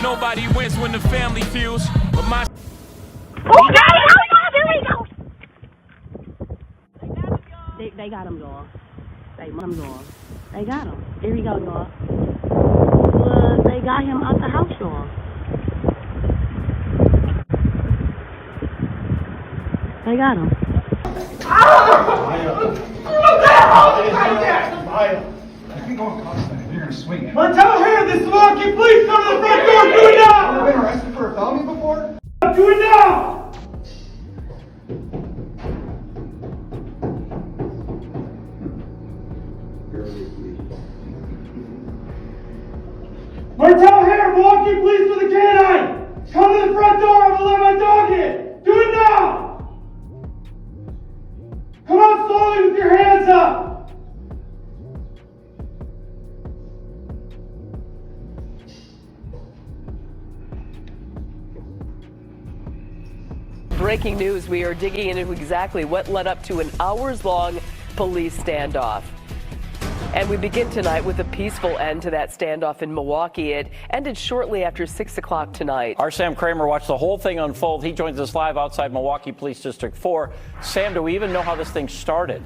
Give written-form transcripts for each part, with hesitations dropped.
Nobody wins when the family feels, but my... Okay, here we go. They got him, y'all. They got him, y'all. They got him. Here we go, y'all. Well, they got him out the house, y'all. They got him. You're gonna swing it. Martell here, this is Milwaukee police. Come to the front door. Do it now. You've been arrested for a felony before? Do it now. Martell here, Milwaukee police with a canine. Come to the front door. I'm gonna let my dog in. Do it now. Come out slowly with your hands up. Breaking news, we are digging into exactly what led up to an hours-long police standoff. And we begin tonight with a peaceful end to that standoff in Milwaukee. It ended shortly after 6 o'clock tonight. Our Sam Kramer watched the whole thing unfold. He joins us live outside Milwaukee Police District 4. Sam, do we even know how this thing started?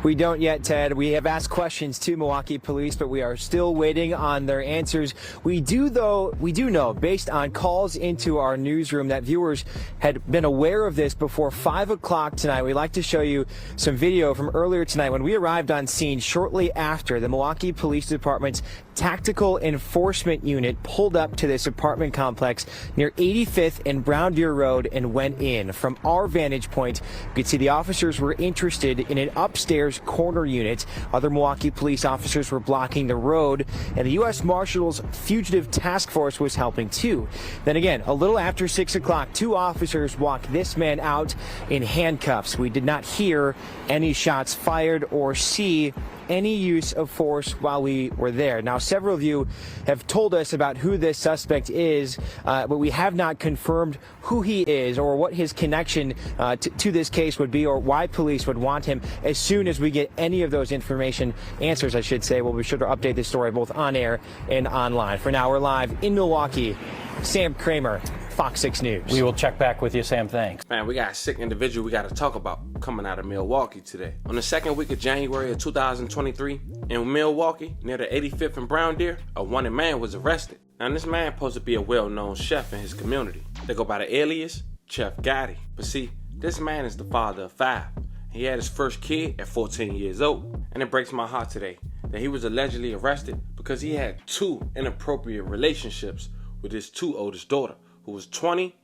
We don't yet, Ted. We have asked questions to Milwaukee police, but we are still waiting on their answers. We do know, based on calls into our newsroom, that viewers had been aware of this before 5 o'clock tonight. We'd like to show you some video from earlier tonight when we arrived on scene shortly after the Milwaukee Police Department's Tactical Enforcement Unit pulled up to this apartment complex near 85th and Brown Deer Road and went in. From our vantage point, you could see the officers were interested in an upstairs corner unit. Other Milwaukee police officers were blocking the road, and the U.S. Marshals Fugitive Task Force was helping too. Then again, a little after 6 o'clock, two officers walked this man out in handcuffs. We did not hear any shots fired or see any use of force while we were there. Now, several of you have told us about who this suspect is, but we have not confirmed who he is or what his connection to this case would be, or why police would want him. As soon as we get any of those answers, I should say, we'll be sure to update this story both on air and online. For now, we're live in Milwaukee. Sam Kramer, Fox 6 News. We will check back with you, Sam. Thanks. Man, we got a sick individual we got to talk about coming out of Milwaukee today. On the second week of January of 2023, in Milwaukee, near the 85th and Brown Deer, a wanted man was arrested. Now, this man supposed to be a well-known chef in his community. They go by the alias Chef Gotti. But see, this man is the father of 5. He had his first kid at 14 years old. And it breaks my heart today that he was allegedly arrested because he had 2 inappropriate relationships with his 2 oldest daughter, who was 20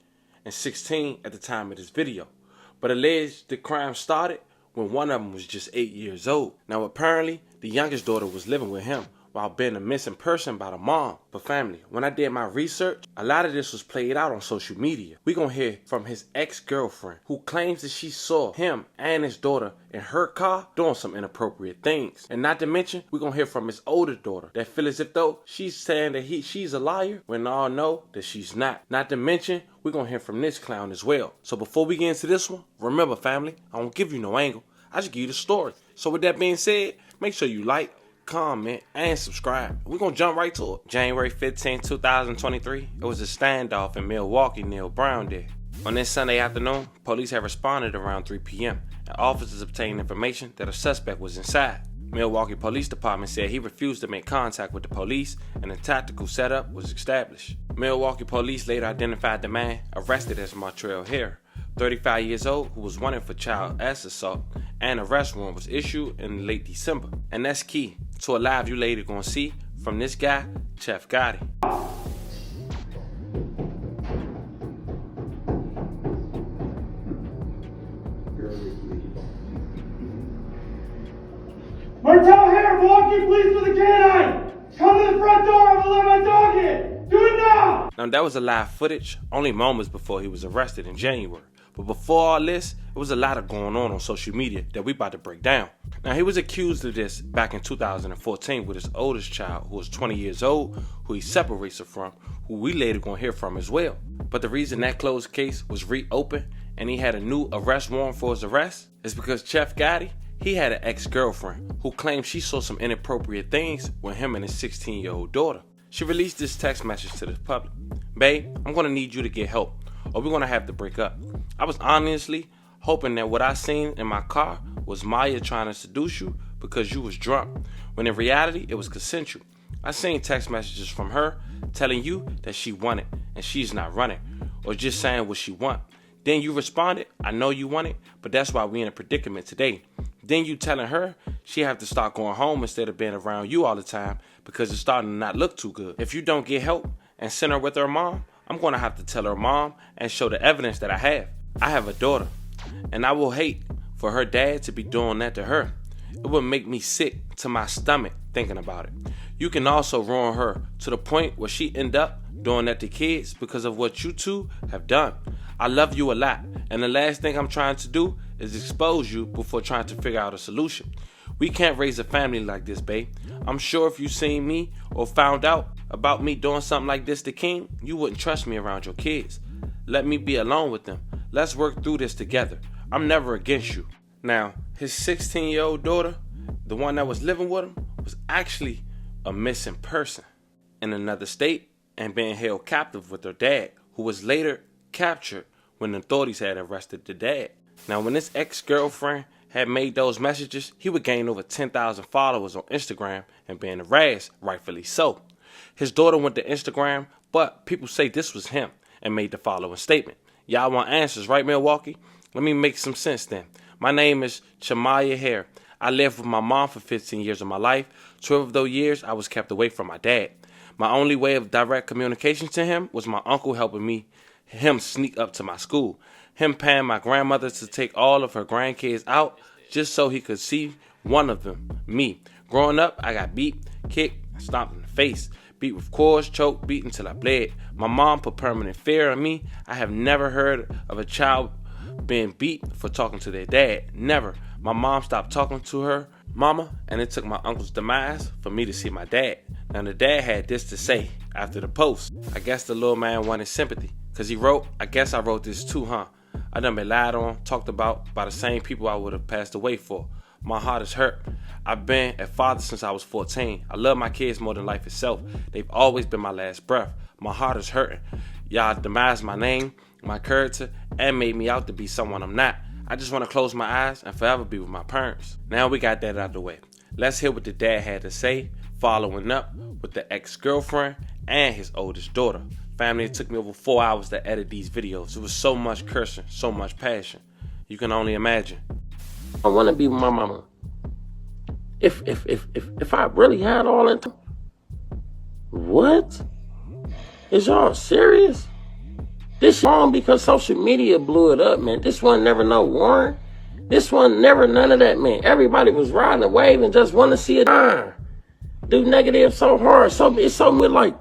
and 16 at the time of this video. But alleged the crime started when one of them was just 8 years old. Now apparently, the youngest daughter was living with him while being a missing person by the mom. But family, when I did my research, a lot of this was played out on social media. We gonna hear from his ex-girlfriend who claims that she saw him and his daughter in her car doing some inappropriate things. And not to mention, we gonna hear from his older daughter that feel as if though she's saying that she's a liar when all know that she's not. Not to mention, we gonna hear from this clown as well. So before we get into this one, remember family, I don't give you no angle. I just give you the story. So with that being said, make sure you like, comment, and subscribe. We're going to jump right to it. January 15, 2023, it was a standoff in Milwaukee near Brown Deer. On this Sunday afternoon, police had responded around 3 p.m. and officers obtained information that a suspect was inside. Milwaukee Police Department said he refused to make contact with the police and a tactical setup was established. Milwaukee police later identified the man arrested as Martrell Hare, 35 years old, who was wanted for child assault, and an arrest warrant was issued in late December. And that's key to a live you later gonna see from this guy, Chef Gotti. Martell here, Milwaukee police with a canine. Come to the front door. I'm gonna let my dog in. Do it now. Now that was a live footage, only moments before he was arrested in January. But before all this, it was a lot of going on social media that we about to break down. Now, he was accused of this back in 2014 with his oldest child, who was 20 years old, who he separates her from, who we later gonna hear from as well. But the reason that closed case was reopened and he had a new arrest warrant for his arrest is because Chef Gotti, he had an ex-girlfriend who claimed she saw some inappropriate things with him and his 16-year-old daughter. She released this text message to the public. Babe, I'm gonna need you to get help, or we're gonna have to break up. I was honestly hoping that what I seen in my car was Maya trying to seduce you because you was drunk, when in reality it was consensual. I seen text messages from her telling you that she wanted and she's not running, or just saying what she want. Then you responded, I know you want it, but that's why we in a predicament today. Then you telling her she have to start going home instead of being around you all the time because it's starting to not look too good. If you don't get help and send her with her mom, I'm going to have to tell her mom and show the evidence that I have. I have a daughter, and I will hate for her dad to be doing that to her. It would make me sick to my stomach thinking about it. You can also ruin her to the point where she end up doing that to kids because of what you two have done. I love you a lot, and the last thing I'm trying to do is expose you before trying to figure out a solution. We can't raise a family like this, babe. I'm sure if you seen me or found out about me doing something like this to King, you wouldn't trust me around your kids. Let me be alone with them. Let's work through this together. I'm never against you. Now, his 16-year-old daughter, the one that was living with him, was actually a missing person in another state and being held captive with her dad, who was later captured when the authorities had arrested the dad. Now, when this ex-girlfriend had made those messages, he would gain over 10,000 followers on Instagram and being harassed, rightfully so. His daughter went to Instagram, but people say this was him and made the following statement. Y'all want answers, right, Milwaukee? Let me make some sense then. My name is Chamaya Hare. I lived with my mom for 15 years of my life. 12 of those years, I was kept away from my dad. My only way of direct communication to him was my uncle helping him sneak up to my school. Him paying my grandmother to take all of her grandkids out just so he could see one of them, me. Growing up, I got beat, kicked, stomped in the face, beat with cords, choked, beat until I bled. My mom put permanent fear in me. I have never heard of a child being beat for talking to their dad. Never. My mom stopped talking to her mama, and it took my uncle's demise for me to see my dad. Now, the dad had this to say after the post. I guess the little man wanted sympathy, because he wrote, I guess I wrote this too, huh? I done been lied on, talked about by the same people I would have passed away for. My heart is hurt. I've been a father since I was 14. I love my kids more than life itself. They've always been my last breath. My heart is hurting. Y'all demised my name, my character, and made me out to be someone I'm not. I just want to close my eyes and forever be with my parents. Now we got that out of the way. Let's hear what the dad had to say, following up with the ex-girlfriend and his oldest daughter. Family, it took me over 4 hours to edit these videos. It was so much cursing, so much passion. You can only imagine. I want to be with my mama. If I really had all that time, what? Is y'all serious? This wrong because social media blew it up, man. This one never no warrant. This one never none of that, man. Everybody was riding a wave and just want to see it do negative so hard. So it's so much like,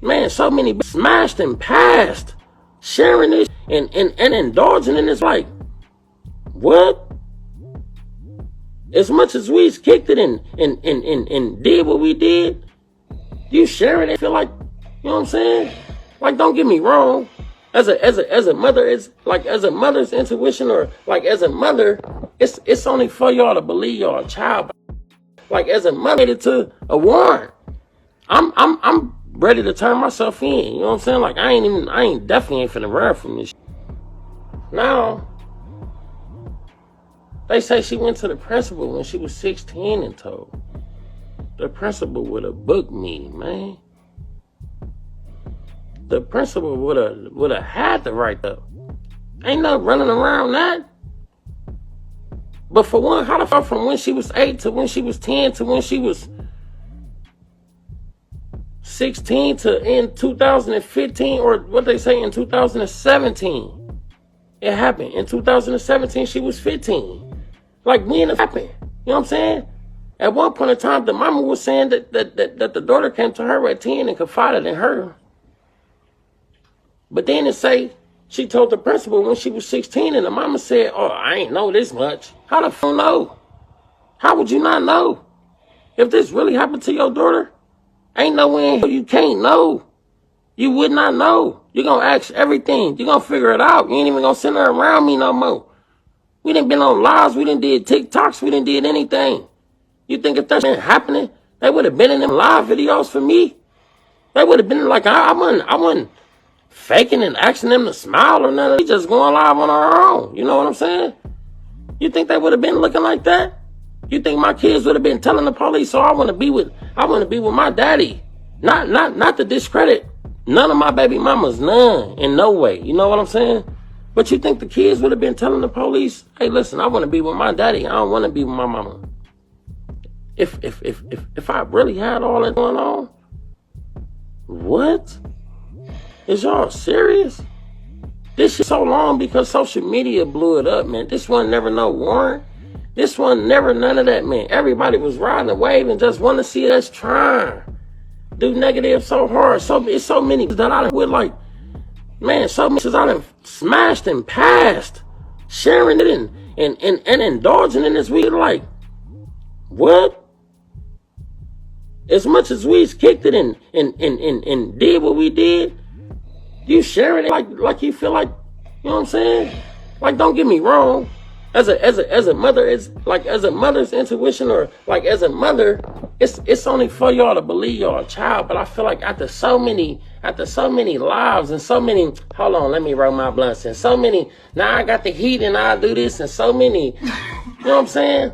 man, so many smashed and passed, sharing this and indulging in this. Like, what? As much as we kicked it and did what we did, you sharing it, feel like, you know what I'm saying? Like, don't get me wrong. As a mother, it's like as a mother's intuition, or like as a mother, it's only for y'all to believe y'all a child. Like as a mother to a warrant, I'm ready to turn myself in. You know what I'm saying? Like I definitely ain't finna run from this. Now, they say she went to the principal when she was 16 and told. The principal would have booked me, man. The principal would have had the right up. Ain't no running around that. But for one, how the fuck from when she was 8 to when she was 10 to when she was 16 to in 2015, or what they say in 2017. It happened. In 2017, she was 15. Like when it happened. You know what I'm saying? At one point in time, the mama was saying that the daughter came to her at 10 and confided in her. But then it say she told the principal when she was 16, and the mama said, oh, I ain't know this much. How the fuck know? How would you not know? If this really happened to your daughter, ain't no way you can't know. You would not know. You're going to ask everything. You're going to figure it out. You ain't even going to send her around me no more. We done been on lives. We done did TikToks. We done did anything. You think if that been happening, they would have been in them live videos for me? They would have been like, I wasn't faking and asking them to smile or nothing. We just going live on our own. You know what I'm saying? You think they would have been looking like that? You think my kids would have been telling the police, "Oh, I want to be with my daddy"? Not to discredit none of my baby mamas, none, in no way. You know what I'm saying? But you think the kids would have been telling the police, "Hey, listen, I want to be with my daddy. I don't want to be with my mama." If I really had all that going on, what? Is y'all serious? This shit so long because social media blew it up, man. This one never no warrant. This one never none of that, man. Everybody was riding the wave and just want to see us trying. Do negative so hard. It's so many that I done with, like, man, so many I done smashed and passed. Sharing it and indulging in this weed, like, what? As much as we kicked it and did what we did, you sharing it like you feel like, you know what I'm saying? Like, don't get me wrong. As a mother, it's like, as a mother's intuition, or like as a mother, it's only for y'all to believe y'all a child. But I feel like after so many lives and so many, hold on, let me roll my blunts, and so many, now I got the heat and I do this, and so many, you know what I'm saying?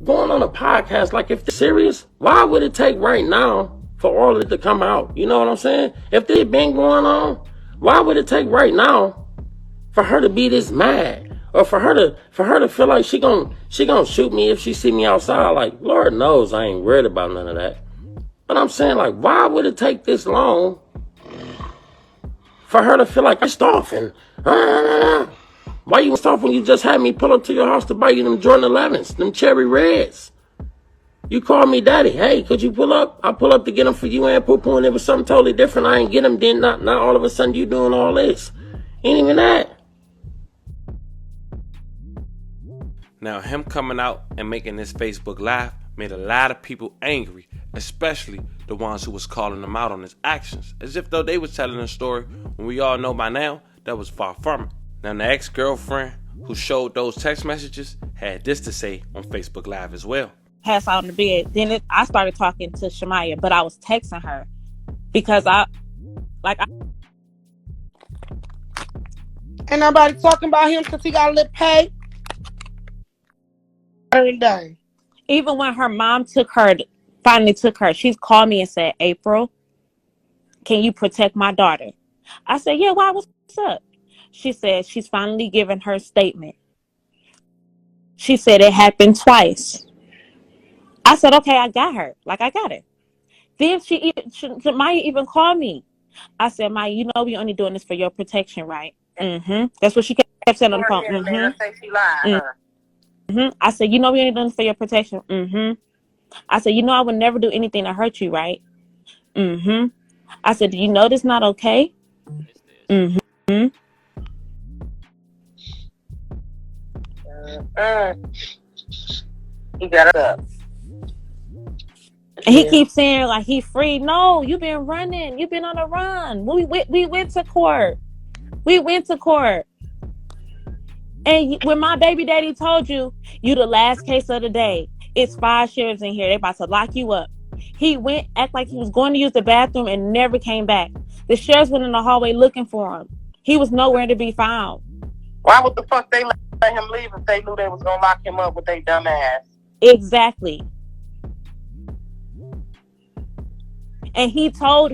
Going on a podcast, like, if they're serious, why would it take right now for all of it to come out? You know what I'm saying? If this been going on, why would it take right now for her to be this mad? Or for her to feel like she gonna shoot me if she see me outside? Like, Lord knows I ain't worried about none of that. But I'm saying, like, why would it take this long for her to feel like I stopped? And why you stop when you just had me pull up to your house to buy you them Jordan 11s, them cherry reds? You called me daddy. Hey, could you pull up? I pull up to get them for you and Poo-Poo, and it was something totally different. I ain't get them then. Not all of a sudden you doing all this. Ain't even that. Now, him coming out and making this Facebook Live made a lot of people angry, especially the ones who was calling him out on his actions, as if though they was telling a story when we all know by now that was far from it. Now, the ex-girlfriend who showed those text messages had this to say on Facebook Live as well. Pass out on the bed. Then I started talking to Shamaya, but I was texting her because I ain't nobody talking about him because he got a little pay. Every day. Even when her mom finally took her, she's called me and said, "April, can you protect my daughter?" I said, "Yeah, why? What's up?" She said she's finally given her statement. She said it happened twice. I said, "Okay, I got her. Like, I got it." Then Maya even called me. I said, "Maya, you know we only doing this for your protection, right?" Mm-hmm. That's what she kept saying on the phone. Mm-hmm. Mm-hmm. I said, "You know we only doing this for your protection." Mm-hmm. I said, "You know I would never do anything to hurt you, right?" Mm-hmm. I said, "Do you know this not okay?" Mm-hmm. He got it up. And he keeps saying, like, he free. No, you've been running. You've been on a run. We went to court. We went to court. And when my baby daddy told you the last case of the day, it's 5 sheriffs in here. They about to lock you up. He went, act like he was going to use the bathroom and never came back. The sheriffs went in the hallway looking for him. He was nowhere to be found. Why would the fuck they let him leave if they knew they was going to lock him up with their dumb ass? Exactly. And he told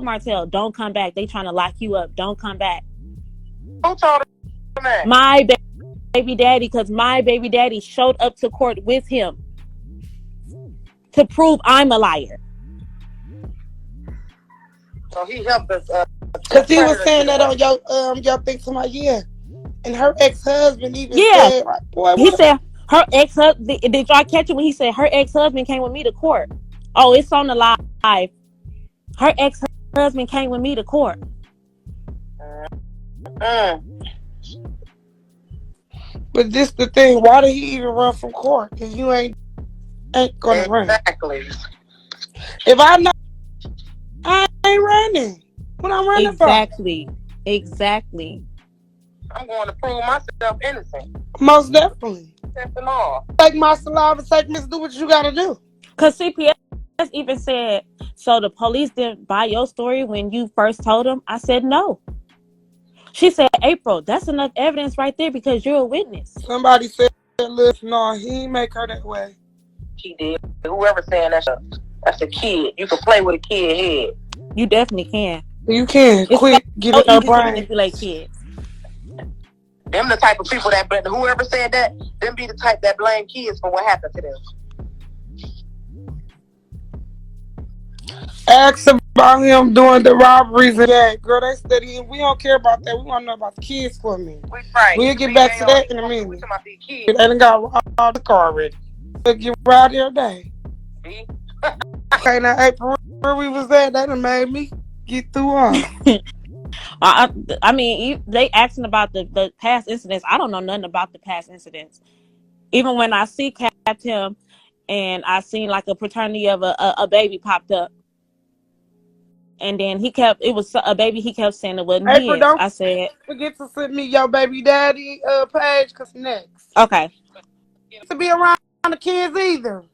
Martell, "Don't come back. They trying to lock you up. Don't come back." Who told him that? My baby daddy, because my baby daddy showed up to court with him to prove I'm a liar. So he helped us. Because he was saying that on your thing to my and her ex-husband even said, like, boy, he said her ex-husband. Did y'all catch it when he said her ex-husband came with me to court? Oh, it's on the live. Her ex-husband came with me to court. But this the thing. Why did he even run from court? Because you ain't gonna run. Exactly. If I'm not, I ain't running. What I'm running for? Exactly. I'm going to prove myself innocent. Most definitely. Take my saliva, take me to do what you gotta do. Cause CPS even said, so the police didn't buy your story when you first told them? I said, no. She said, April, that's enough evidence right there because you're a witness. Somebody said, listen, no, he ain't make her that way. She did. Whoever saying that's a kid. You can play with a kid head. You definitely can. You can. It's Quit. Get so in her easy to brain. manipulate kids. Them the type of people that, whoever said that, them be the type that blame kids for what happened to them. Ask about him doing the robberies and that. Girl, they study. We don't care about that. We want to know about the kids for a minute. We'll get back to that in a minute. They done got robbed the car already. We'll get right there today. Okay, now April, where we was at, they done made me get through on. I mean, they asking about the past incidents. I don't know nothing about the past incidents. Even when I see capped him and I seen like a paternity of a baby popped up. And then it was a baby, he kept saying it wasn't April, his. don't I said, forget to send me your baby daddy page, cause next. Okay. To be around the kids either.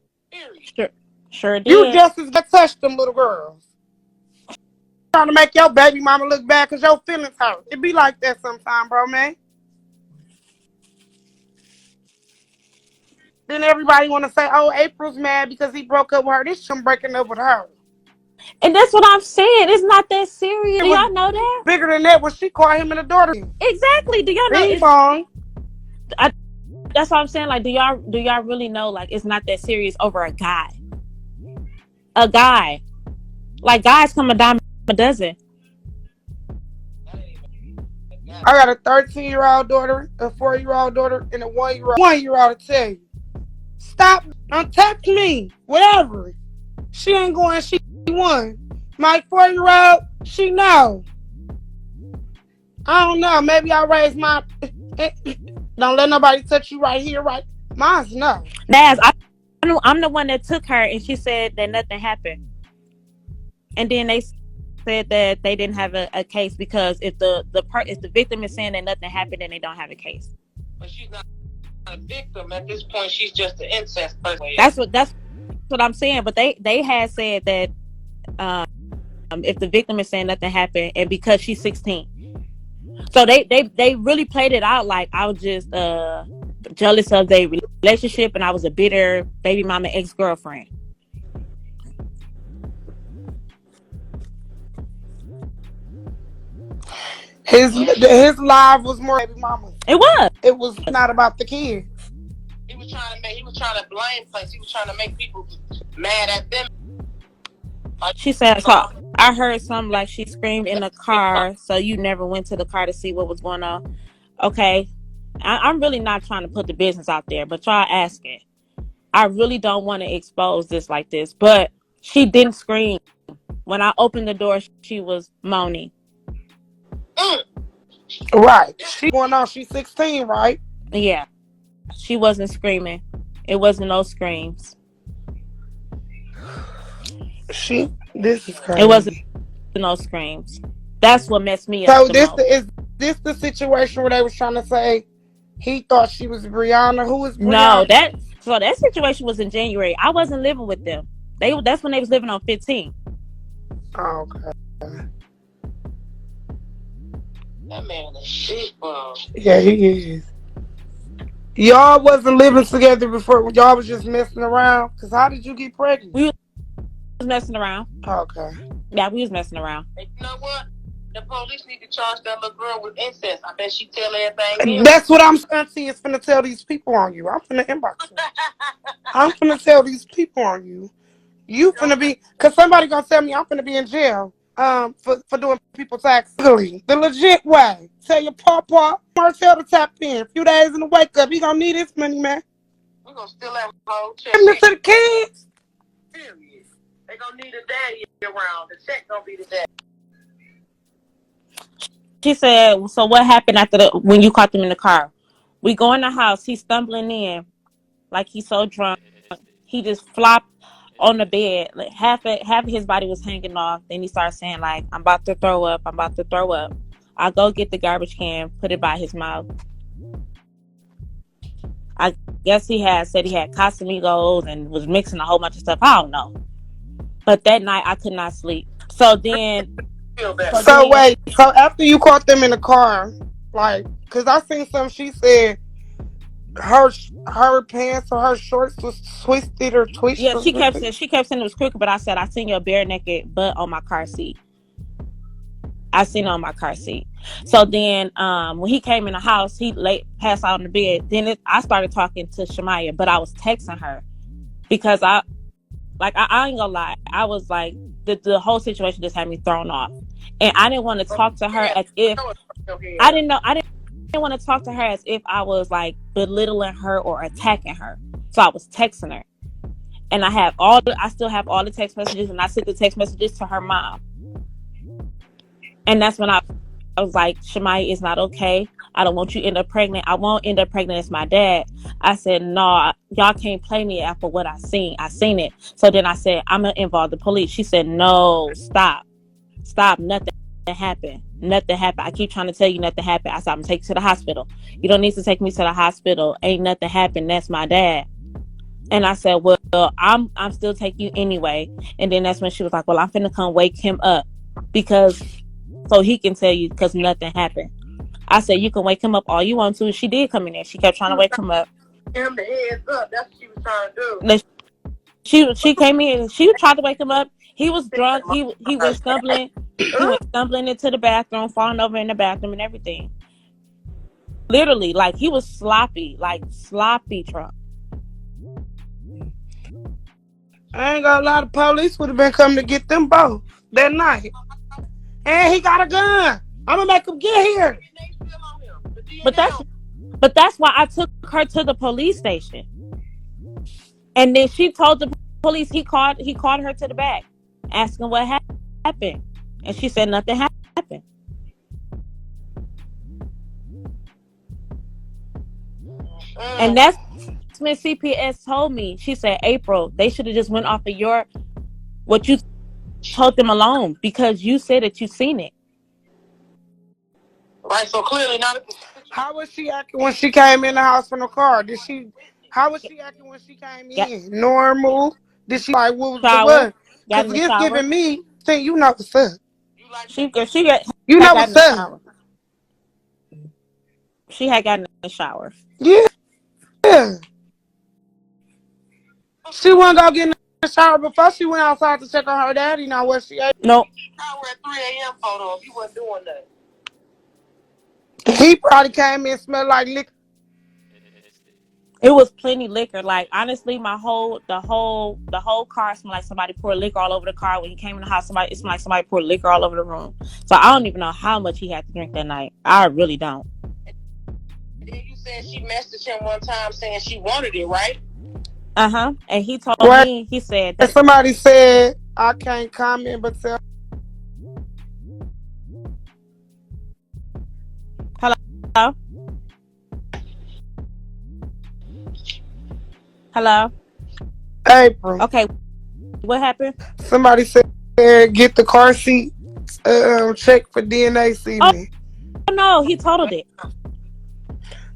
Sure did. You just as good touch them little girls. Trying to make your baby mama look bad cause your feelings hurt. It be like that sometime, bro, man. Then everybody want to say, oh, April's mad because he broke up with her. This shit breaking up with her. And that's what I'm saying. It's not that serious. Do y'all know that? Bigger than that when she called him and the daughter. Exactly. Do y'all know? Bing bong. That's what I'm saying. Like, do y'all really know? Like, it's not that serious over a guy. A guy. Like, guys come a dime a dozen. I got a 13-year-old daughter, a 4-year-old daughter, and a 1-year-old to tell you. Stop, untouch me, whatever. She ain't going, she won. My 4-year-old, she know. I don't know, maybe I raised my, don't let nobody touch you right here, right? Mine's no. Naz, I'm the one that took her and she said that nothing happened. And then they said that they didn't have a case because if the victim is saying that nothing happened, then they don't have a case. But she's not a victim at this point. She's just an incest person. That's what I'm saying. But they had said that if the victim is saying nothing happened, and because she's 16, so they really played it out like I was just jealous of their relationship and I was a bitter baby mama ex-girlfriend. His life was more baby mama. It was. It was not about the kids. He was trying to blame place. He was trying to make people mad at them. She said, so I heard something like she screamed in the car, so you never went to the car to see what was going on. Okay. I'm really not trying to put the business out there, but y'all asking. I really don't want to expose this like this, but she didn't scream. When I opened the door, she was moaning. Right. She's 16, right? Yeah. She wasn't screaming. It wasn't no screams. This is crazy. It wasn't no screams. That's what messed me up. So is this the situation where they was trying to say he thought she was Brianna? Who is Brianna? No, that situation was in January. I wasn't living with them. That's when they was living on 15. Oh, okay. That man is shit, bro. Yeah, he is. Y'all wasn't living together before. Y'all was just messing around. Cause how did you get pregnant? We was messing around. Okay. Yeah, we was messing around. Hey, you know what? The police need to charge that little girl with incest. I bet she tell everything. That's what I'm Auntie is finna tell these people on you. I'm finna inbox you. I'm finna tell these people on you. You finna be, cause somebody gonna tell me I'm finna be in jail. For doing people taxes. The legit way. Tell your papa, Marcel to tap in. A few days in the wake up, he gonna need his money, man. We're gonna steal that whole check. Giving it to the kids. Serious. They gonna need a daddy around. The check gonna be the daddy. She said, so what happened when you caught them in the car? We go in the house, he's stumbling in like he's so drunk. He just flopped on the bed. Like half of his body was hanging off. Then he started saying like, I'm about to throw up. I go get the garbage can, put it by his mouth. I guess he had said he had Casamigos and was mixing a whole bunch of stuff. I don't know. But that night I could not sleep. So then, So wait, so after you caught them in the car, like, cause I seen some. She said her pants or her shorts was twisted or twitched yeah, or she kept something. saying it was crooked, but I said I seen your bare naked butt on my car seat. I seen it on my car seat. So then, when he came in the house, he passed out on the bed. Then I started talking to Shamaya, but I was texting her because I ain't gonna lie, I was like the whole situation just had me thrown off, and I didn't want to talk to her as if I didn't know I didn't want to talk to her as if I was like belittling her or attacking her. So I was texting her, and I still have all the text messages, and I sent the text messages to her mom, and that's when I was like, Shemai, it's not okay. I don't want you to end up pregnant. I won't end up pregnant as my dad. I said, no, y'all can't play me after what I seen. I seen it. So then I said, I'm going to involve the police. She said, no, stop. Stop. Nothing happened. Nothing happened. I keep trying to tell you nothing happened. I said, I'm going to take you to the hospital. You don't need to take me to the hospital. Ain't nothing happened. That's my dad. And I said, well, I'm still taking you anyway. And then that's when she was like, well, I'm finna come wake him up because so he can tell you because nothing happened. I said, you can wake him up all you want to. She did come in there. She kept trying to wake him up. Him the heads up. That's what she was trying to do. She came in. She tried to wake him up. He was drunk. He went stumbling. He went stumbling into the bathroom, falling over in the bathroom and everything. Literally, like he was sloppy drunk. I ain't gonna lie, the police would have been coming to get them both that night. And he got a gun. I'm gonna make him get here. But that's why I took her to the police station. And then she told the police he called her to the back, asking what happened. And she said nothing happened. And that's when CPS told me, she said, April, they should have just went off of what you told them alone because you said that you seen it. Right, so clearly not. How was she acting when she came in the house from the car? How was she acting when she came in? Normal? Did she like what was the what? Because it's giving me think you know what's up. She know what's up. She had gotten in the shower. Yeah. She wouldn't go get in the shower before she went outside to check on her daddy. Now what she ate? Nope. Shower at 3 a.m. photo if you wasn't doing that. He probably came in and smelled like liquor. It was plenty liquor. Like honestly, the whole car smelled like somebody poured liquor all over the car. When he came in the house, it smelled like somebody poured liquor all over the room. So I don't even know how much he had to drink that night. I really don't. And then you said she messaged him one time saying she wanted it, right? And he told me, he said that somebody said I can't comment but tell. Hello? April. Okay. What happened? Somebody said get the car seat checked for DNA semen. Oh no, he totaled it.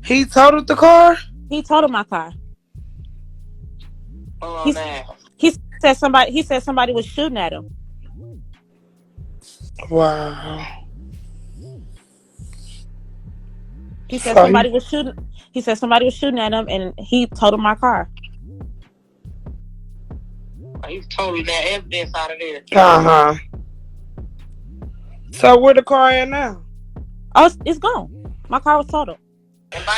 He totaled the car? He totaled my car. Oh, he said somebody was shooting at him. Wow. He said somebody was shooting at him and he totaled my car. He's totaled that evidence out of there. So where the car at now? Oh, it's gone. My car was totaled.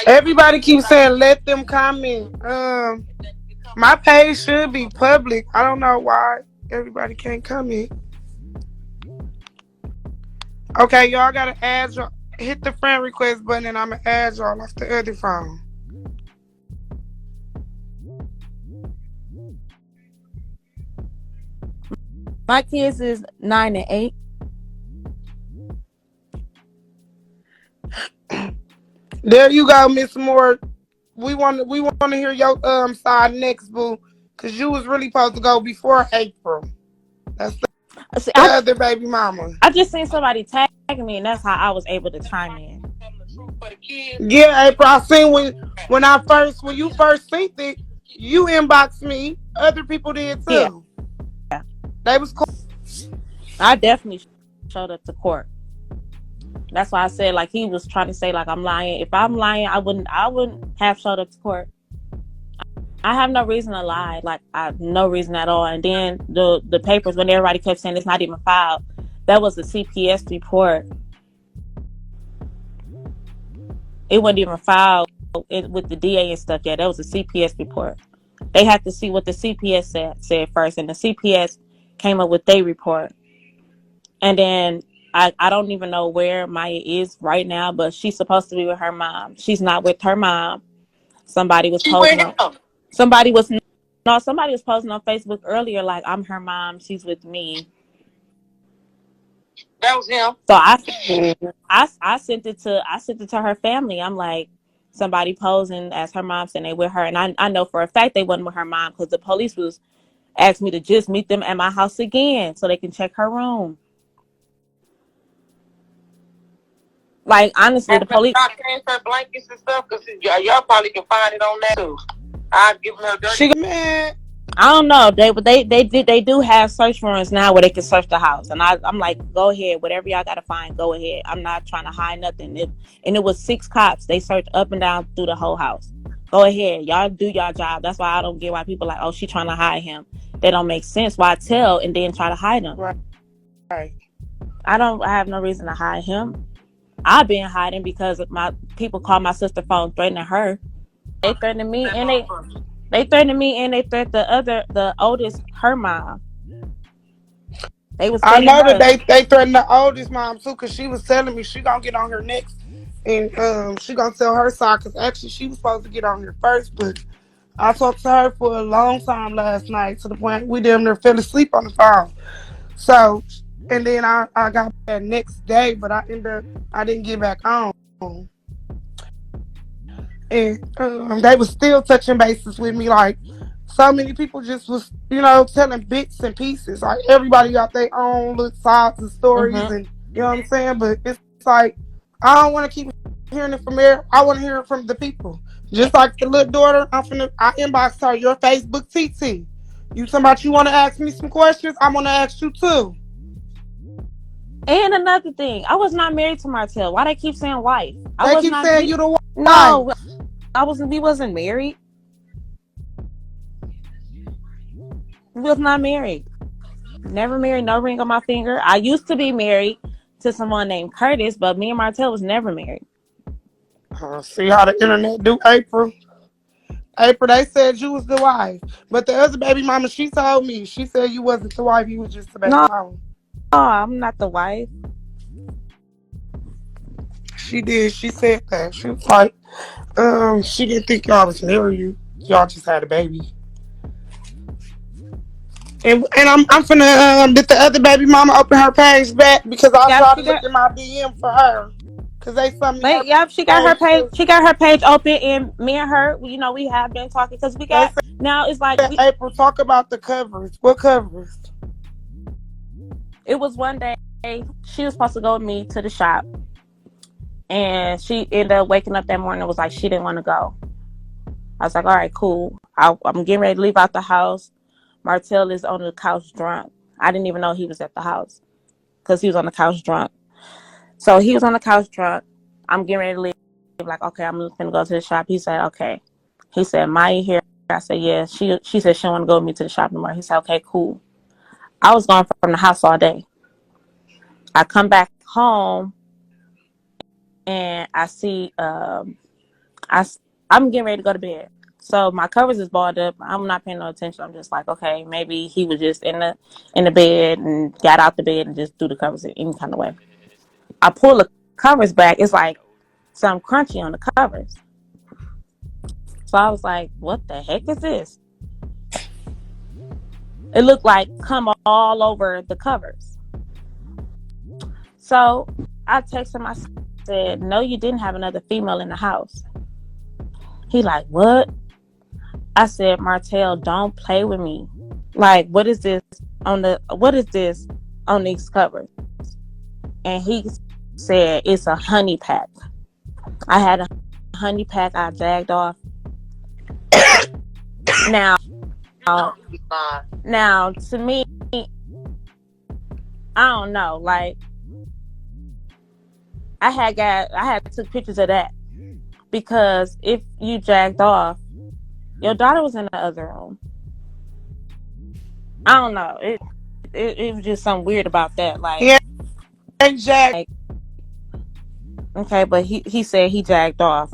Everybody keeps saying let them comment. My page should be public. I don't know why everybody can't comment. Okay, y'all gotta add y'all. Hit the friend request button and I'm gonna add y'all off the other phone. My kids is 9 and 8. There you go, Miss Moore. We want to hear your side next, boo, because you was really supposed to go before April. That's the other baby mama. I just seen somebody tag me, and that's how I was able to chime in. Yeah, April. I seen when you first seen it, you inboxed me. Other people did too. Yeah. They was cool. I definitely showed up to court. That's why I said, like, he was trying to say, like, I'm lying. If I'm lying, I wouldn't have showed up to court. I have no reason to lie. Like, I have no reason at all. And then the papers, when everybody kept saying it's not even filed, that was a CPS report. It wasn't even filed with the DA and stuff yet. That was a CPS report. They had to see what the CPS said first, and the CPS came up with their report. And then I don't even know where Maya is right now, but she's supposed to be with her mom. She's not with her mom. Somebody was posting on somebody was posting on Facebook earlier, like, I'm her mom, she's with me. That was him. So I sent it to her family. I'm like, somebody posing as her mom saying they with her, and I know for a fact they wasn't with her mom because the police was asked me to just meet them at my house again so they can check her room. Like, honestly, the police. Transfer blankets and stuff, because y'all probably can find it on that too. I've given her dirty. Man, I don't know. They do have search warrants now where they can search the house, and I'm like, go ahead, whatever y'all gotta find, go ahead. I'm not trying to hide nothing. It was 6 cops. They searched up and down through the whole house. Go ahead, y'all do y'all job. That's why I don't get why people like, oh, she trying to hide him. They don't make sense. Why tell and then try to hide him? Right. I have no reason to hide him. I've been hiding because my people call my sister phone threatening her. They threatened me and they threatened the oldest, her mom. I know that they threatened the oldest mom too, because she was telling me she gonna get on her next, and she gonna tell her side, because actually she was supposed to get on here first, but I talked to her for a long time last night to the point we damn near fell asleep on the phone. So, and then I got that next day, but I didn't get back on. And they was still touching bases with me. Like, so many people just was, telling bits and pieces. Like, everybody got their own little sides and stories, and you know what I'm saying? But it's like, I don't want to keep hearing it from there. I want to hear it from the people. Just like the little daughter, I inboxed her, your Facebook TT. You talking about you want to ask me some questions? I'm going to ask you too. And another thing, I was not married to Martell. Why they keep saying wife? They keep saying you the wife. No, we wasn't married. We was not married. Never married, no ring on my finger. I used to be married to someone named Curtis, but me and Martell was never married. See how the internet do, April? April, they said you was the wife. But the other baby mama, she told me, she said you wasn't the wife, you was just the baby mama. No, I'm not the wife. She did. She said that. She was like, she didn't think y'all was married. Y'all just had a baby. And I'm finna did the other baby mama open her page back, because I tried to look in my DM for her. Cause they sent me. Yep, she got her page. She got her page open, and me and her, we have been talking, because we got now. It's like April, talk about the covers. What covers? It was one day she was supposed to go with me to the shop, and she ended up waking up that morning and was like she didn't want to go. I was like, all right, cool. I'm getting ready to leave out the house. Martell is on the couch drunk. I didn't even know he was at the house because he was on the couch drunk. So he was on the couch drunk. I'm getting ready to leave. Like, okay, I'm going to go to the shop. He said, okay. He said, Maya here? I said, yeah. She said she don't want to go with me to the shop anymore. He said, okay, cool. I was gone from the house all day. I come back home and I see I'm getting ready to go to bed. So my covers is balled up. I'm not paying no attention. I'm just like, okay, maybe he was just in the bed and got out the bed and just threw the covers in any kind of way. I pull the covers back. It's like something crunchy on the covers. So I was like, what the heck is this? It looked like cum all over the covers. So I texted him. I said, no, you didn't have another female in the house. He like, what? I said, Martell, don't play with me. Like, what is this on these covers? And he said, it's a honey pack. I had a honey pack I dragged off. Now to me, I don't know. Like I had took pictures of that because if you jacked off, your daughter was in the other room. I don't know. It was just something weird about that. He ain't jacked. Like okay, but he said he jacked off.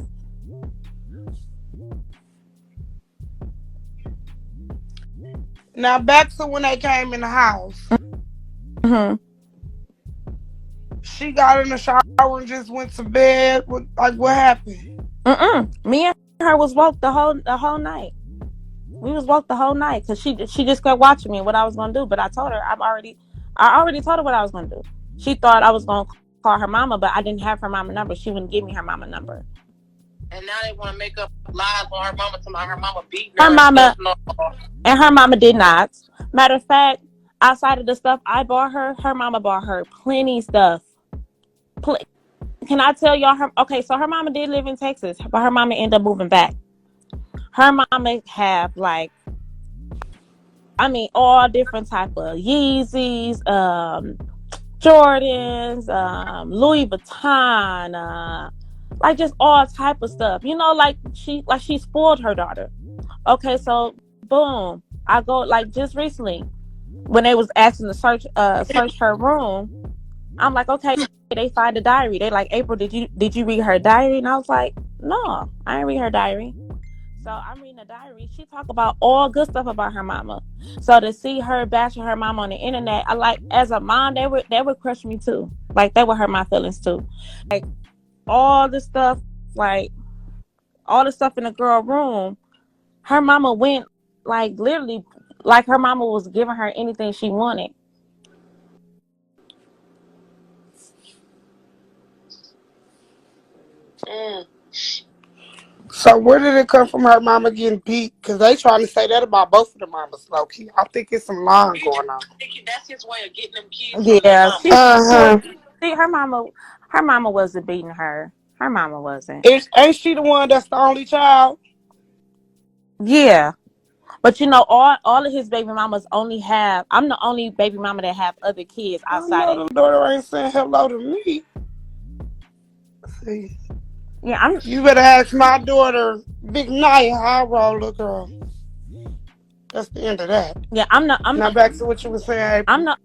Now back to when they came in the house. Mm-hmm. She got in the shower and just went to bed. What happened? Me and her was woke the whole night. We was woke the whole night because she just kept watching me and what I was gonna do. But I told her I already told her what I was gonna do. She thought I was gonna call her mama, but I didn't have her mama number. She wouldn't give me her mama number. And now they want to make up lies on her mama, to her mama beating her her. mama, and her mama did not. Matter of fact, outside of the stuff I bought her mama bought her plenty stuff. Can I tell y'all okay, so her mama did live in Texas, but her mama ended up moving back. Her mama have all different type of Yeezys, Jordans, Louis Vuitton, like just all type of stuff. You know, like she spoiled her daughter. Okay, so boom, I go like just recently when they was asking to search her room. I'm like, okay, they find the diary. They like, April, did you read her diary? And I was like, no, I didn't read her diary. So I'm reading the diary. She talk about all good stuff about her mama. So to see her bashing her mama on the internet, I like as a mom, they would crush me too. Like that would hurt my feelings too. Like all the stuff, like all the stuff in the girl room, her mama went like literally like her mama was giving her anything she wanted. So where did it come from? Her mama getting beat? Because they trying to say that about both of the mamas, low key. I think it's some lying going on. That's his way of getting them kids. Yeah, see, her mama wasn't beating her. Her mama wasn't. Ain't she the one that's the only child? Yeah, but you know, all of his baby mamas only have. I'm the only baby mama that have other kids outside of. The daughter ain't saying hello to me. See. Yeah, you better ask my daughter, Big Naya, how I roll, little girl. That's the end of that. Yeah, I'm now back to what you were saying, April. I'm the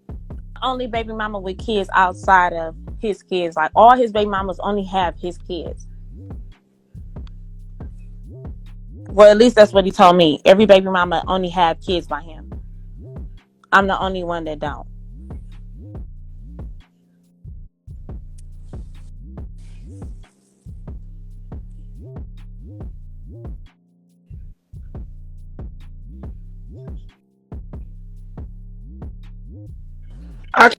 only baby mama with kids outside of his kids. Like all his baby mamas only have his kids. Well, at least that's what he told me. Every baby mama only have kids by him. I'm the only one that don't. I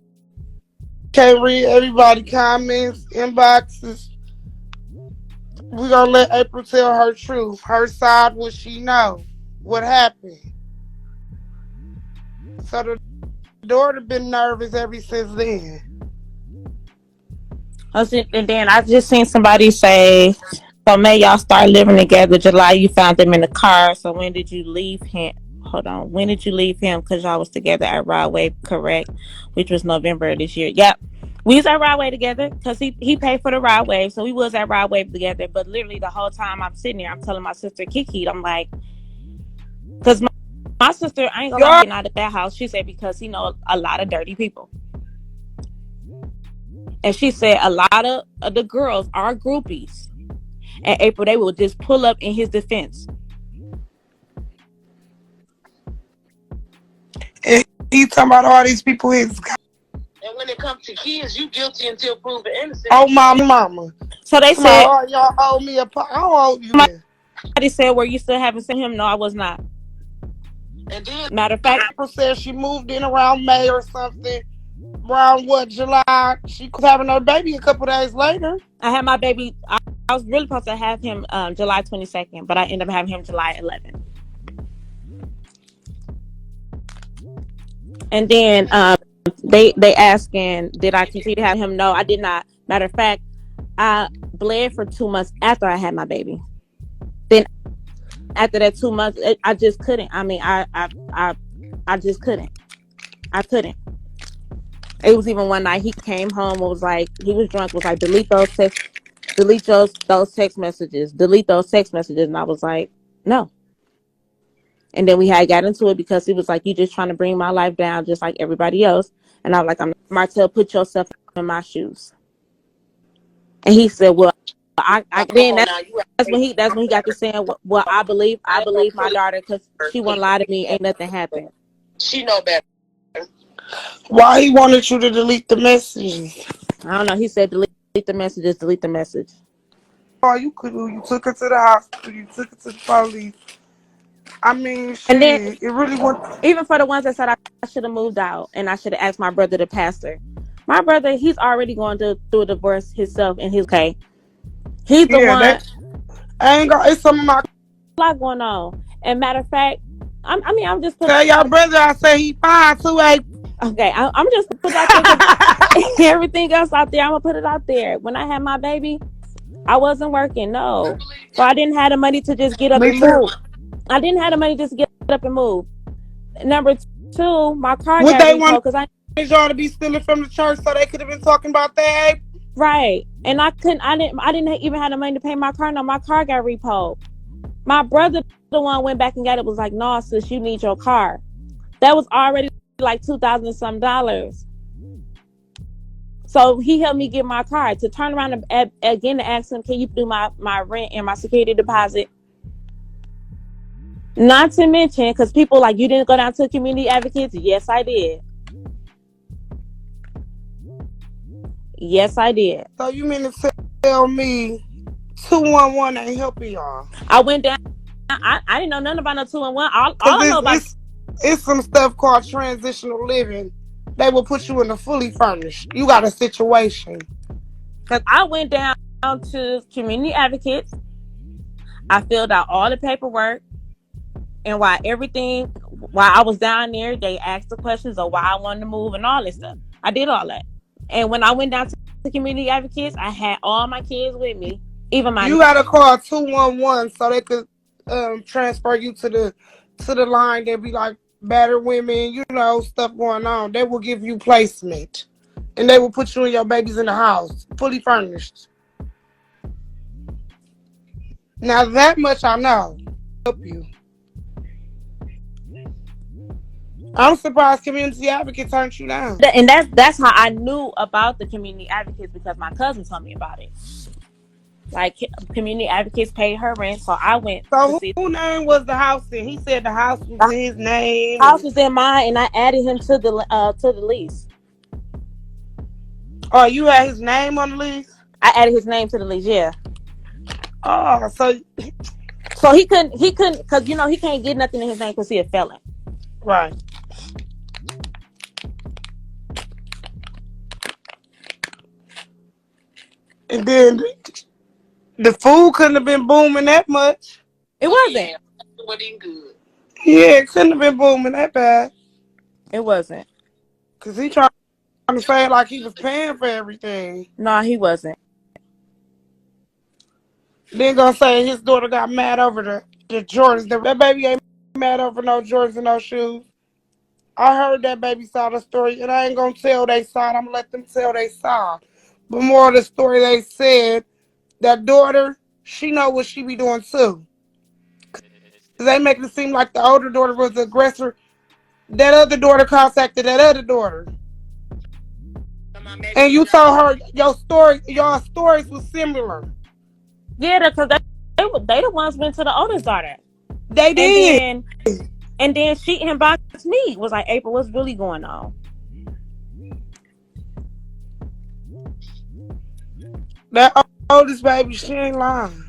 can't read everybody comments, inboxes. We're going to let April tell her truth. Her side, what she know. What happened. So the daughter been nervous ever since then. And then I just seen somebody say, so May y'all start living together. July you found them in the car. So when did you leave him? Hold on. When did you leave him? Because y'all was together at Rod Wave, correct? Which was November of this year. Yep. We was at Rod Wave together because he paid for the Rod Wave. So we was at Rod Wave together. But literally the whole time I'm sitting there, I'm telling my sister Kiki, I'm like, because my sister, I ain't gonna lie, out of that house. She said because he know a lot of dirty people. And she said a lot of the girls are groupies. And April, they will just pull up in his defense. And he talking about all these people his. And when it comes to kids, you guilty until proven innocent. Oh, my mama. So they said, oh, y'all owe me a I don't owe you that. Somebody said, were you still haven't seen him? No, I was not. And then, matter of fact, April said she moved in around May or something. Around what, July? She was having her baby a couple days later. I had my baby. I was really supposed to have him July 22nd, but I ended up having him July 11th. And then they asking, did I continue to have him? No, I did not. Matter of fact, I bled for 2 months after I had my baby. Then after that 2 months, I just couldn't. I mean, I just couldn't. I couldn't. It was even one night he came home and was like, he was drunk, was like, delete those text messages, delete those text messages. And I was like, no. And then we had got into it because he was like, you just trying to bring my life down just like everybody else. And I was like, Martell, put yourself in my shoes. And he said, well, I then that's when he got to saying, well, I believe my daughter because she won't lie to me. Ain't nothing happened. She know better. Why he wanted you to delete the messages? I don't know. He said, delete the messages, delete the message. Oh, you could do. You took her to the hospital. You took her to the police. I mean, shit, and then it really was. Even for the ones that said I should have moved out and I should have asked my brother to pastor. My brother, he's already going through a divorce himself, and he's okay. He's the one. I ain't got. It's some of my. A lot going on. And matter of fact, I'm just putting. Tell your brother I say he fine too. Okay, I'm just put out there because everything else out there. I'm gonna put it out there. When I had my baby, I wasn't working. No, so I didn't have the money to just get up and move. I didn't have the money just to get up and move. Number two, my car got repoed because I y'all to be stealing from the church, so they could have been talking about that. Right, and I didn't even have the money to pay my car. No, my car got repoed. My brother, the one went back and got it, was like, "No, sis, you need your car." That was already like $2,000 and some. So he helped me get my car. To turn around and again to ask him, "Can you do my rent and my security deposit?" Not to mention, because people like, you didn't go down to community advocates. Yes, I did. Yes, I did. So you mean to tell me 211 ain't helping y'all? I went down. I didn't know nothing about no 211. All I know about it's some stuff called transitional living. They will put you in a fully furnished. You got a situation. Because I went down to community advocates. I filled out all the paperwork. And while I was down there, they asked the questions of why I wanted to move and all this stuff. I did all that. And when I went down to the community advocates, I had all my kids with me. Even my. You gotta call 211 so they could transfer you to the line. They'll be like battered women, you know, stuff going on. They will give you placement, and they will put you and your babies in the house, fully furnished. Now that much I know. Help you. I'm surprised community advocates turned you down. And that's how I knew about the community advocates, because my cousin told me about it. Like, community advocates paid her rent, so I went. So whose name was the house in? He said the house was in his name. House was in mine, and I added him to the lease. Oh, you had his name on the lease? I added his name to the lease, yeah. Oh, so he couldn't, because he can't get nothing in his name because he's a felon. Right. And then the food couldn't have been booming that much. It wasn't. It wasn't good. Yeah, it couldn't have been booming that bad. It wasn't. Because he trying to say like he was paying for everything. No, he wasn't. Then gonna say his daughter got mad over the Jordans. That baby ain't mad over no Jordans and no shoes. I heard that baby saw the story, and I ain't gonna tell they side. I'm gonna let them tell they side. But more of the story, they said that daughter, she know what she be doing too. Cause they make it seem like the older daughter was the aggressor. That other daughter contacted that other daughter. And you told her y'all stories was similar. Yeah, because they the ones went to the oldest daughter. They did. And then she inboxed me. Was like, April, what's really going on? That oldest baby, she ain't lying.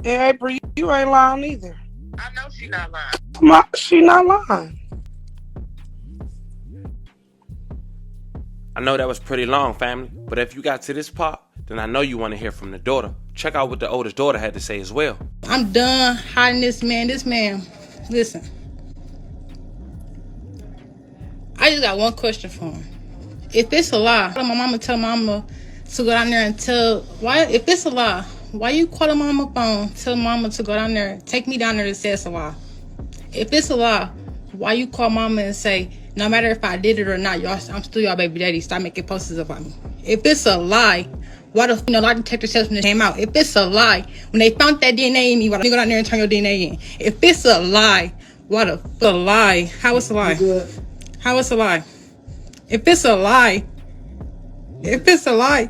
And April, you ain't lying either. I know she not lying. She not lying. I know that was pretty long, family, but if you got to this part, then I know you want to hear from the daughter. Check out what the oldest daughter had to say as well. I'm done hiding this man. This man, listen. I just got one question for him. If it's a lie, my mama tell mama to go down there and if it's a lie, why you calling mama phone, tell mama to go down there, take me down there to say it's a lie? If it's a lie, why you call mama and say, No matter if I did it or not, y'all, I'm still y'all baby daddy. Stop making posters about me. If it's a lie, why the lie detector says when it came out? If it's a lie, when they found that DNA in me, why don't you go down there and turn your DNA in? If it's a lie, what a lie? How it's a lie? How it's a lie? If it's a lie,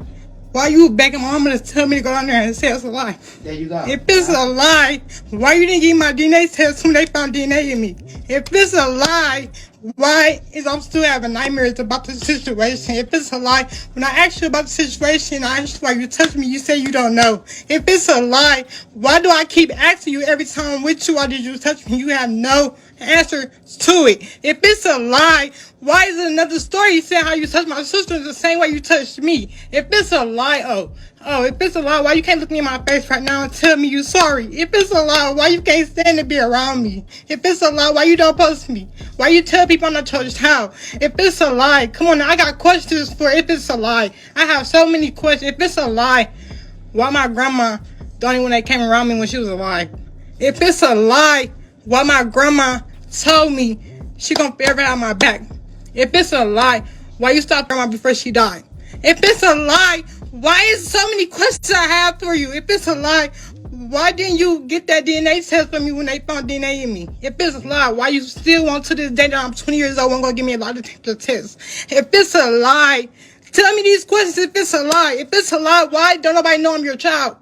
why you begging my mama to tell me to go down there and say it's a lie? There you go. If it's a lie, why you didn't give me my DNA test when they found DNA in me? If it's a lie, why is I'm still having nightmares about the situation? If it's a lie, when I asked you about the situation, I asked you why you touched me, you say you don't know. If it's a lie, why do I keep asking you every time I'm with you, why did you touch me? You have no answer to it. If it's a lie, why is it another story saying how you touched my sister the same way you touched me? If it's a lie, if it's a lie, why you can't look me in my face right now and tell me you sorry? If it's a lie, why you can't stand to be around me? If it's a lie, why you don't post me? Why you tell people I'm not church how? If it's a lie, come on now, I got questions for if it's a lie. I have so many questions. If it's a lie, why my grandma the only one that came around me when she was alive? If it's a lie, why my grandma told me she gonna forever have my back? If it's a lie, why you stopped grandma before she died? If it's a lie, why is so many questions I have for you? If it's a lie, why didn't you get that DNA test for me when they found DNA in me? If it's a lie, why you still want to this day that I'm 20 years old won't gonna give me a lie detector test? If it's a lie, tell me these questions. If it's a lie, why don't nobody know I'm your child?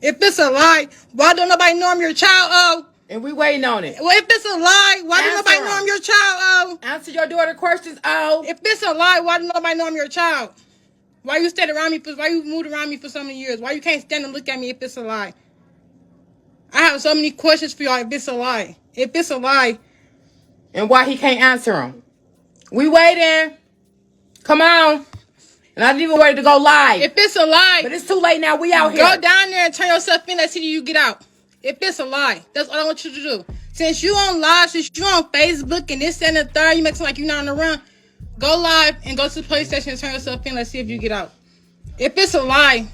If it's a lie, why don't nobody know I'm your child? And we waiting on it. Well, if it's a lie, why don't nobody know I'm your child? Answer your daughter questions. If it's a lie, why don't nobody know I'm your child? Why you stayed around me? Why you moved around me for so many years? Why you can't stand and look at me if it's a lie? I have so many questions for y'all if it's a lie. If it's a lie. And why he can't answer them. We waiting. Come on. And I didn't even ready to go live. If it's a lie. But it's too late now. We out here. Go down there and turn yourself in. Let's see you get out. If it's a lie. That's all I want you to do. Since you on live, since you on Facebook and this and the third, you make it like you're not on the run. Go live and go to the police station and turn yourself in. Let's see if you get out. If it's a lie.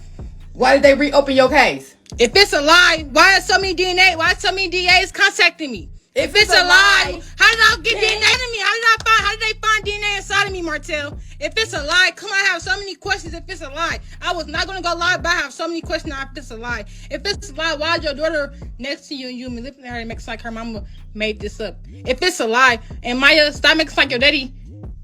Why did they reopen your case? If it's a lie, why are so many DNA? Why so many DAs contacting me? If it's a lie, how did I get DNA in me? How did they find DNA inside of me, Martell? If it's a lie, come on, I have so many questions. If it's a lie, I was not gonna go live, but I have so many questions now. If it's a lie, if it's a lie, why is your daughter next to you and you manipulating her and makes like her mama made this up? If it's a lie, and Maya, stop making like your daddy.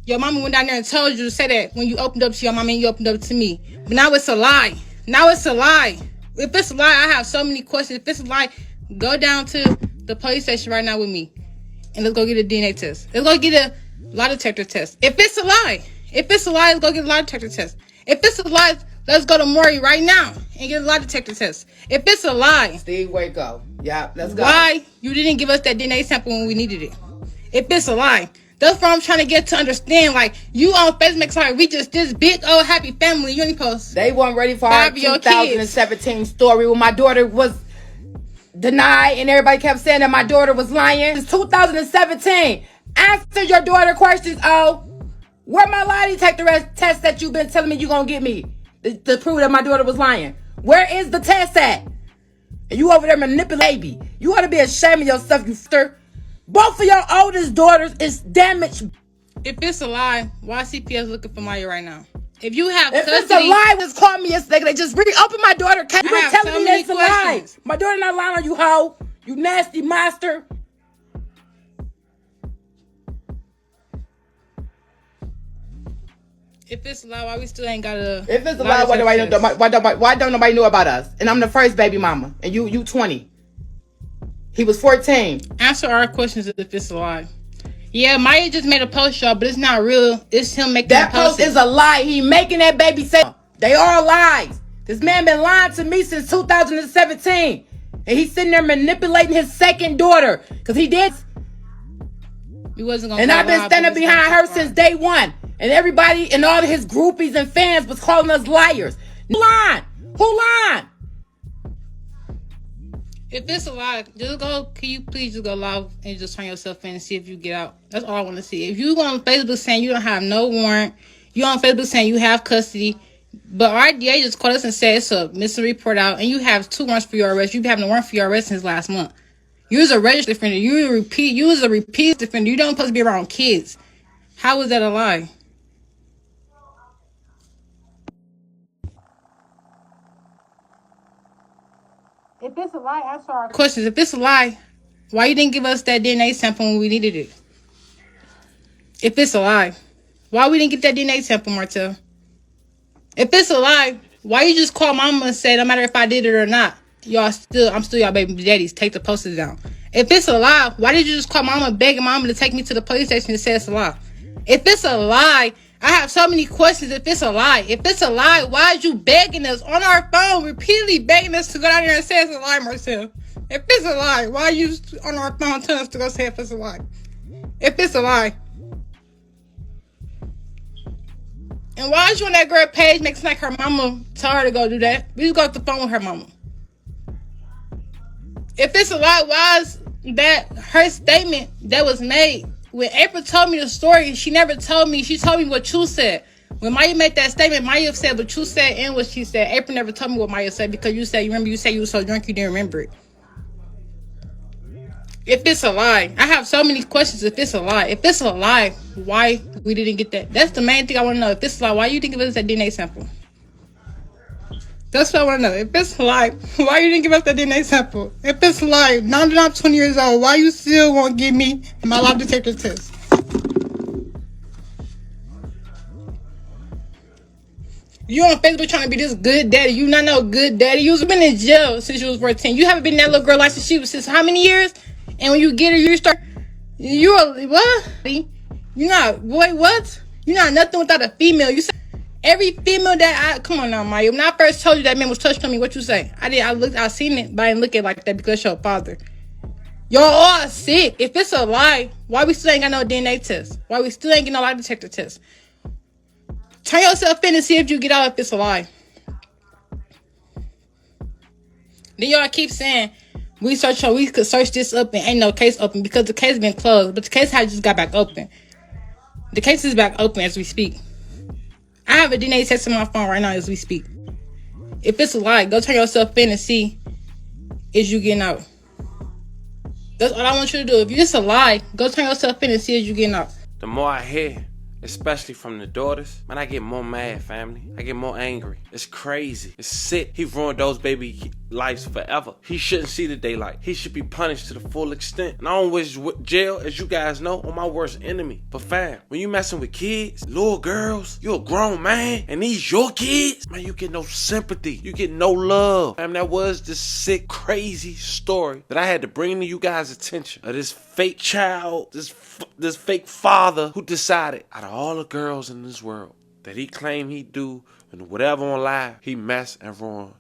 Your mama went down there and told you to say that when you opened up to your mama and you opened up to me. But now it's a lie. Now it's a lie. If it's a lie, I have so many questions. If it's a lie, go down to the police station right now with me. And let's go get a DNA test. Let's go get a lie detector test. If it's a lie, let's go get a lie detector test. If it's a lie, let's go to Maury right now and get a lie detector test. If it's a lie. Steve, wake up. Yeah, let's go. Why you didn't give us that DNA sample when we needed it? If it's a lie. That's what I'm trying to get to understand. Like, you on Facebook, sorry, we just this big old happy family. You only post. They weren't ready for our 2017 story when my daughter was denied and everybody kept saying that my daughter was lying. It's 2017. Answer your daughter questions, Where my lie detector test that you've been telling me you're going to get me to prove that my daughter was lying? Where is the test at? And you over there manipulating. You ought to be ashamed of yourself, you f***er. Both of your oldest daughters is damaged. If it's a lie, why CPS looking for Maya right now? If you have if custody, it's a lie, just call me yesterday. They just reopen my daughter. You been telling me it's a lie. My daughter not lying on you, hoe. You nasty monster. If it's a lie, why we still ain't got a... If it's a lie, why don't nobody know about us? And I'm the first baby mama. And you 20. He was 14. Answer our questions if it's a lie. Yeah, Maya just made a post, y'all, but it's not real. It's him making that post. Is a lie. He making that baby say they are lies. This man been lying to me since 2017. And he's sitting there manipulating his second daughter. Because he did. He wasn't gonna. And I've been standing behind her since day one. And everybody and all of his groupies and fans was calling us liars. Who lying? Who lying? If it's a lie, just go. Can you please just go live and just turn yourself in and see if you get out? That's all I want to see. If you go on Facebook saying you don't have no warrant, you on Facebook saying you have custody, but our DA just called us and said it's a missing report out, and you have 2 warrants for your arrest. You've been having a warrant for your arrest since last month. You was a registered offender. You was a repeat offender. You don't supposed to be around kids. How is that a lie? If it's a lie, answer our questions. If it's a lie, why you didn't give us that DNA sample when we needed it? If it's a lie, why we didn't get that DNA sample, Martell? If it's a lie, why you just call mama and say no matter if I did it or not, I'm still y'all baby daddies. Take the posters down. If it's a lie, why did you just call mama begging mama to take me to the police station and say it's a lie? If it's a lie, I have so many questions. If it's a lie, why is you begging us on our phone, repeatedly begging us to go down there and say it's a lie, Marcel? If it's a lie, why are you on our phone telling us to go say if it's a lie? If it's a lie. And why is you on that girl page making like her mama tell her to go do that? We just go off the phone with her mama. If it's a lie, why is that her statement that was made? When April told me the story, she never told me. She told me what you said. When Maya made that statement, Maya said what you said and what she said. April never told me what Maya said because you said you were so drunk you didn't remember it. If it's a lie, I have so many questions. If it's a lie, why we didn't get that? That's the main thing I want to know. If it's a lie, why you didn't give us that DNA sample? That's what I want to know. If it's a lie, why you didn't give us that DNA sample? If it's a lie, now that I'm 20 years old, why you still won't give me my lie detector test? You on Facebook trying to be this good daddy. You not no good daddy. You've been in jail since you was 14. You haven't been in that little girl life since how many years? And when you get her, you start... what? You not... Boy, what? You not nothing without a female. You say... Every female come on now, Mario. When I first told you that man was touched on me, what you say? I seen it, but I didn't look at it like that because it's your father. Y'all all sick. If it's a lie, why we still ain't got no DNA test? Why we still ain't get no lie detector test? Turn yourself in and see if you get out if it's a lie. Then y'all keep saying we could search this up and ain't no case open because the case been closed, but the case had just got back open. The case is back open as we speak. I have a DNA test on my phone right now as we speak. If it's a lie, go turn yourself in and see is you getting out. That's all I want you to do. If it's a lie, go turn yourself in and see is you getting out. The more I hear, especially from the daughters, man, I get more mad, family. I get more angry. It's crazy. It's sick. He ruined those baby lives forever. He shouldn't see the daylight. He should be punished to the full extent. And I don't wish jail, as you guys know, on my worst enemy. But fam, when you messing with kids, little girls, you're a grown man, and these your kids, man, you get no sympathy. You get no love. Fam, that was this sick, crazy story that I had to bring to you guys' attention. Of this fake child, this fake father who decided, out of all the girls in this world, that he claimed he do and whatever on live, he messed and ruined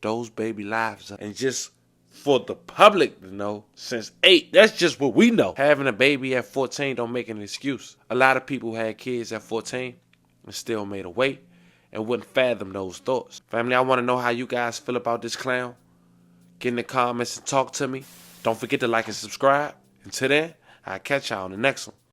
those baby lives up. And just for the public to know, since 8, that's just what we know. Having a baby at 14 don't make an excuse. A lot of people had kids at 14 and still made a way and wouldn't fathom those thoughts. Family, I want to know how you guys feel about this clown. Get in the comments and talk to me. Don't forget to like and subscribe. Until then, I'll catch y'all on the next one.